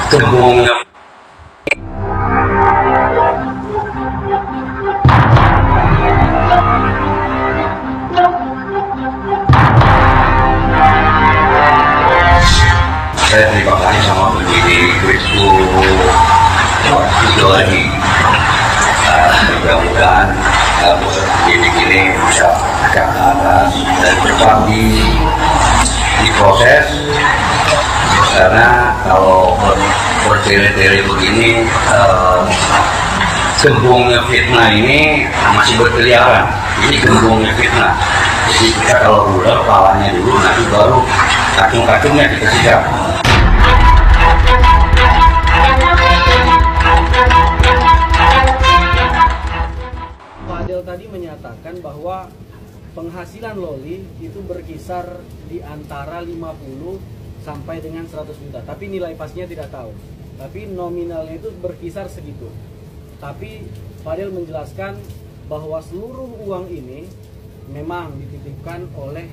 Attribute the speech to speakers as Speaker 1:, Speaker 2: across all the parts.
Speaker 1: Gembongnya saya terima kasih sama pendidik itu lagi. Mudah-mudahan proses pendidik ini bisa agak atas dan cepat diproses, karena kalau bertele-tele begini gembongnya fitnah ini masih berkeliaran. Ini gembongnya fitnah, jadi kita kalau udah kepalanya dulu, nanti baru kacung-kacungnya kita sikat.
Speaker 2: Fadel tadi menyatakan bahwa penghasilan Loli itu berkisar di antara 50 sampai dengan 100 juta. Tapi nilai pastinya tidak tahu. Tapi nominalnya itu berkisar segitu. Tapi Fadel menjelaskan bahwa seluruh uang ini memang dititipkan oleh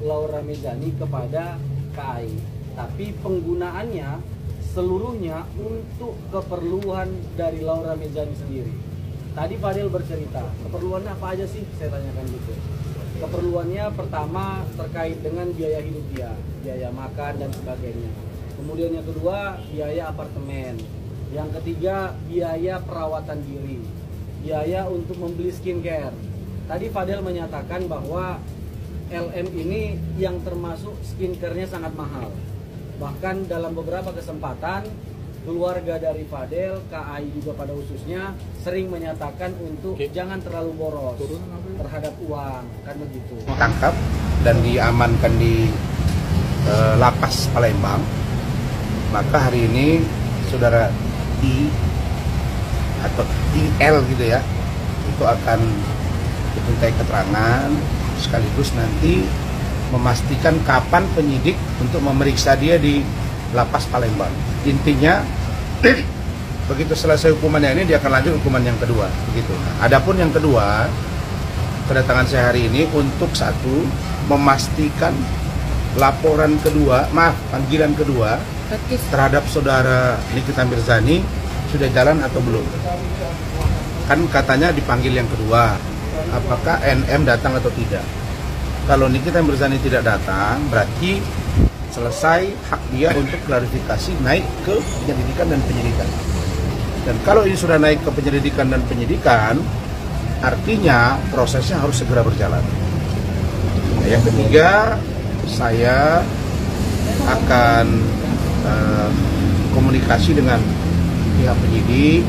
Speaker 2: Laura Mezani kepada KAI. Tapi penggunaannya seluruhnya untuk keperluan dari Laura Mezani sendiri. Tadi Fadel bercerita, keperluannya apa aja sih? Saya tanyakan gitu. Keperluannya pertama terkait dengan biaya hidup dia, biaya makan dan sebagainya. Kemudian yang kedua, biaya apartemen. Yang ketiga, biaya perawatan diri, biaya untuk membeli skincare. Tadi Fadel menyatakan bahwa LM ini yang termasuk skincare-nya sangat mahal. Bahkan dalam beberapa kesempatan, keluarga dari Fadel, KAI juga pada khususnya, sering menyatakan untuk jangan terlalu boros terhadap uang, kan begitu.
Speaker 3: Tangkap dan diamankan di lapas Palembang. Maka hari ini saudara I atau IL gitu ya, itu akan dimintai keterangan sekaligus nanti memastikan kapan penyidik untuk memeriksa dia di lapas Palembang. Intinya begitu selesai hukumannya ini dia akan lanjut hukuman yang kedua, begitu. Nah, adapun yang kedua, kedatangan saya hari ini untuk satu memastikan laporan kedua, panggilan kedua terhadap saudara Nikita Mirzani sudah jalan atau belum. Kan katanya dipanggil yang kedua, apakah NM datang atau tidak. Kalau Nikita Mirzani tidak datang, berarti selesai hak dia untuk klarifikasi naik ke penyelidikan dan penyidikan. Dan kalau ini sudah naik ke penyelidikan dan penyidikan, artinya prosesnya harus segera berjalan. Nah, yang ketiga, saya akan komunikasi dengan pihak penyidik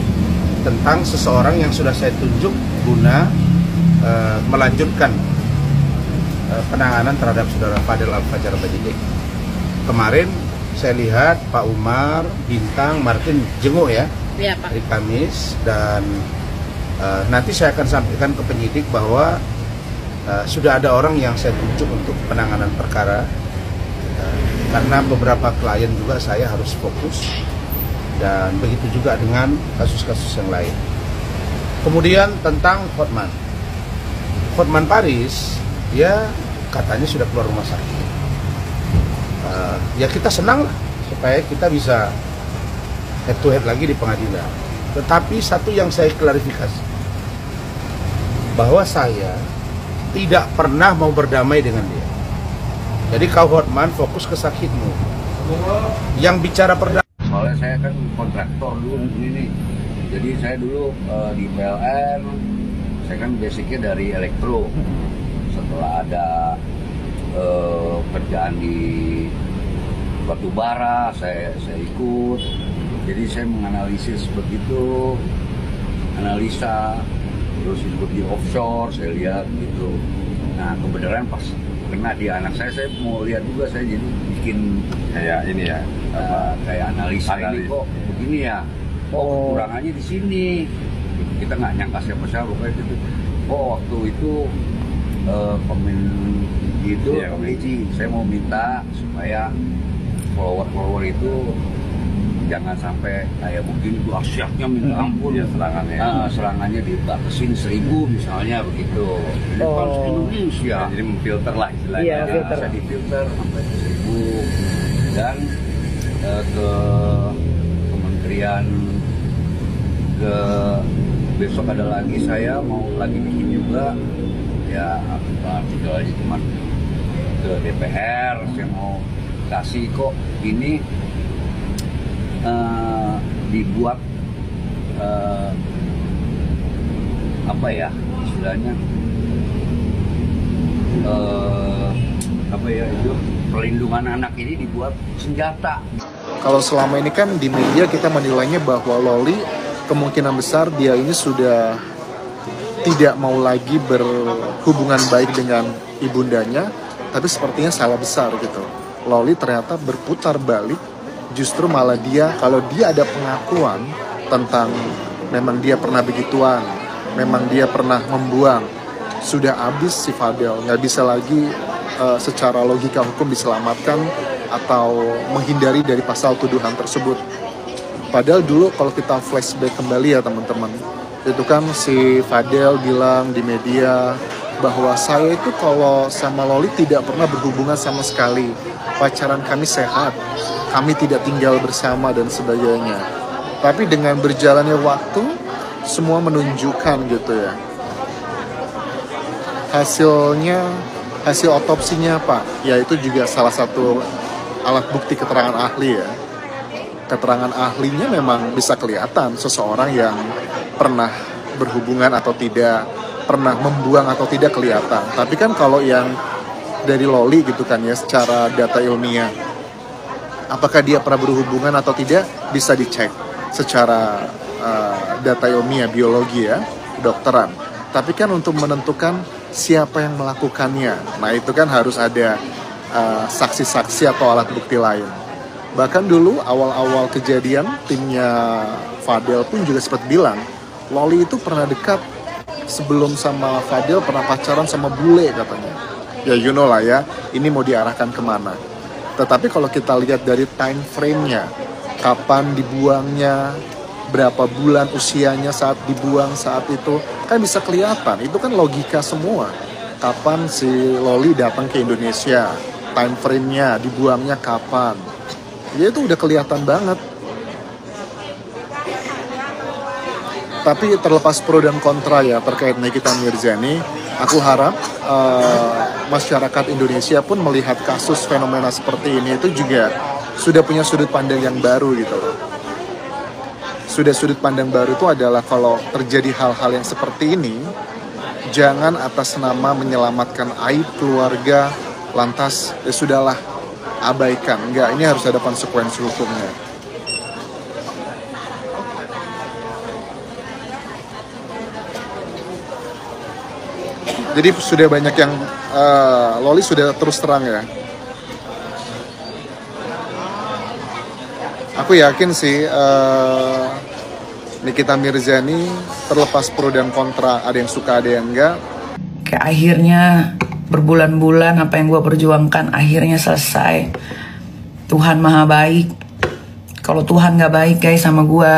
Speaker 3: tentang seseorang yang sudah saya tunjuk guna melanjutkan penanganan terhadap saudara Fadel Al-Fajar Bajidik. Kemarin saya lihat Pak Umar, Bintang, Martin jenguk ya, Pak. Hari Kamis, dan nanti saya akan sampaikan ke penyidik bahwa sudah ada orang yang saya tunjuk untuk penanganan perkara, karena beberapa klien juga saya harus fokus, dan begitu juga dengan kasus-kasus yang lain. Kemudian tentang Hotman Paris, dia katanya sudah keluar rumah sakit. Ya kita senang lah supaya kita bisa head to head lagi di pengadilan. Tetapi satu yang saya klarifikasi, bahwa saya tidak pernah mau berdamai dengan dia. Jadi kau Hotman fokus ke sakitmu. Yang bicara perdamaian.
Speaker 1: Soalnya saya kan kontraktor dulu ini. Jadi saya dulu di PLN, saya kan basicnya dari elektro. Setelah ada kerjaan di batu bara, saya ikut. Jadi saya menganalisis begitu, analisa, terus ikut di offshore, saya lihat gitu. Nah kebenaran pas kena di anak saya mau lihat juga, saya jadi bikin kayak ini ya, kayak analisa ini kok begini ya, kekurangannya di sini. Kita nggak nyangka siapa-siapa pokoknya gitu. Waktu itu komen gitu, saya mau minta supaya follower itu jangan sampai kayak begini tuh asyiknya minta ampun ya, serangannya dibatasin 1000 misalnya begitu. Ini harus Indonesia, jadi memfilter lah istilahnya, bisa difilter sampai 1000. Dan ke kemudian ke besok ada lagi saya mau lagi bikin juga ya, artikel aja cuman ke DPR saya mau kasih kok ini dibuat apa ya istilahnya apa ya itu perlindungan anak ini dibuat senjata.
Speaker 4: Kalau selama ini kan di media kita menilainya bahwa Loli kemungkinan besar dia ini sudah tidak mau lagi berhubungan baik dengan ibundanya, tapi sepertinya salah besar gitu. Loli ternyata berputar balik, justru malah dia, kalau dia ada pengakuan tentang memang dia pernah begituan, memang dia pernah membuang, sudah habis si Fadel, nggak bisa lagi secara logika hukum diselamatkan atau menghindari dari pasal tuduhan tersebut. Padahal dulu kalau kita flashback kembali ya teman-teman, itu kan si Fadel bilang di media bahwa saya itu kalau sama Loli tidak pernah berhubungan sama sekali, pacaran kami sehat, kami tidak tinggal bersama dan sebagainya. Tapi dengan berjalannya waktu, semua menunjukkan gitu ya. Hasil otopsinya Pak, ya itu juga salah satu alat bukti keterangan ahli ya. Keterangan ahlinya memang bisa kelihatan seseorang yang pernah berhubungan atau tidak, pernah membuang atau tidak kelihatan. Tapi kan kalau yang dari Loli gitu kan ya, secara data ilmiah, apakah dia pernah berhubungan atau tidak bisa dicek secara data ilmiah, biologi ya, kedokteran. Tapi kan untuk menentukan siapa yang melakukannya, nah itu kan harus ada saksi-saksi atau alat bukti lain. Bahkan dulu awal-awal kejadian timnya Fadel pun juga sempat bilang Loli itu pernah dekat sebelum sama Fadel, pernah pacaran sama bule katanya. Ya you know lah ya, ini mau diarahkan kemana. Tetapi kalau kita lihat dari time frame-nya, kapan dibuangnya, berapa bulan usianya saat dibuang saat itu, kan bisa kelihatan. Itu kan logika semua. Kapan si Loli datang ke Indonesia, time frame-nya, dibuangnya kapan. Ya itu udah kelihatan banget. Tapi terlepas pro dan kontra ya terkait Nikita Mirzani, aku harap masyarakat Indonesia pun melihat kasus fenomena seperti ini itu juga sudah punya sudut pandang yang baru gitu loh. Sudah sudut pandang baru itu adalah kalau terjadi hal-hal yang seperti ini, jangan atas nama menyelamatkan aib keluarga, lantas ya sudahlah abaikan. Enggak, ini harus ada konsekuensi hukumnya. Jadi sudah banyak yang Loli sudah terus terang ya. Aku yakin sih Nikita Mirzani terlepas pro dan kontra, ada yang suka ada yang enggak.
Speaker 5: Kayak akhirnya berbulan-bulan apa yang gue perjuangkan akhirnya selesai. Tuhan maha baik. Kalau Tuhan gak baik guys sama gue,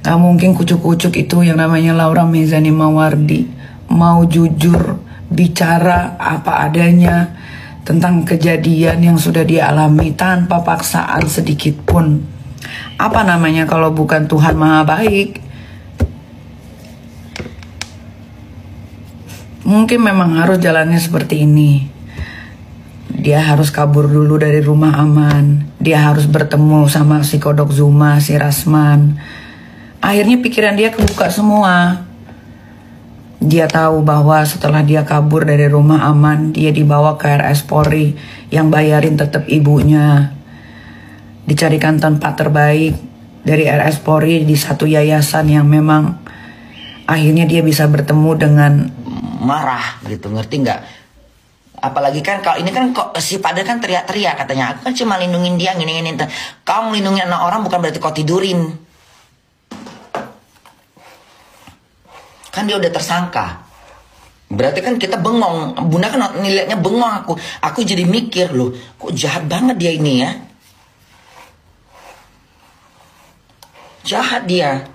Speaker 5: gak mungkin kucuk-kucuk itu yang namanya Laura Mezani Mawardi mau jujur bicara apa adanya tentang kejadian yang sudah dialami tanpa paksaan sedikit pun. Apa namanya kalau bukan Tuhan maha baik? Mungkin memang harus jalannya seperti ini. Dia harus kabur dulu dari rumah aman. Dia harus bertemu sama si Kodok Zuma, si Rasman. Akhirnya pikiran dia kebuka semua. Dia tahu bahwa setelah dia kabur dari rumah aman, dia dibawa ke RS Polri yang bayarin tetap ibunya. Dicarikan tempat terbaik dari RS Polri di satu yayasan yang memang akhirnya dia bisa bertemu dengan marah gitu, ngerti nggak? Apalagi kan kalau ini kan kok si Fadel kan teriak-teriak katanya, aku kan cuma lindungin dia gini-gini. Kau melindungi anak orang bukan berarti kau tidurin. Kan dia udah tersangka. Berarti kan kita bengong. Bunda kan nilainya bengong aku. Aku jadi mikir loh, kok jahat banget dia ini ya. Jahat dia.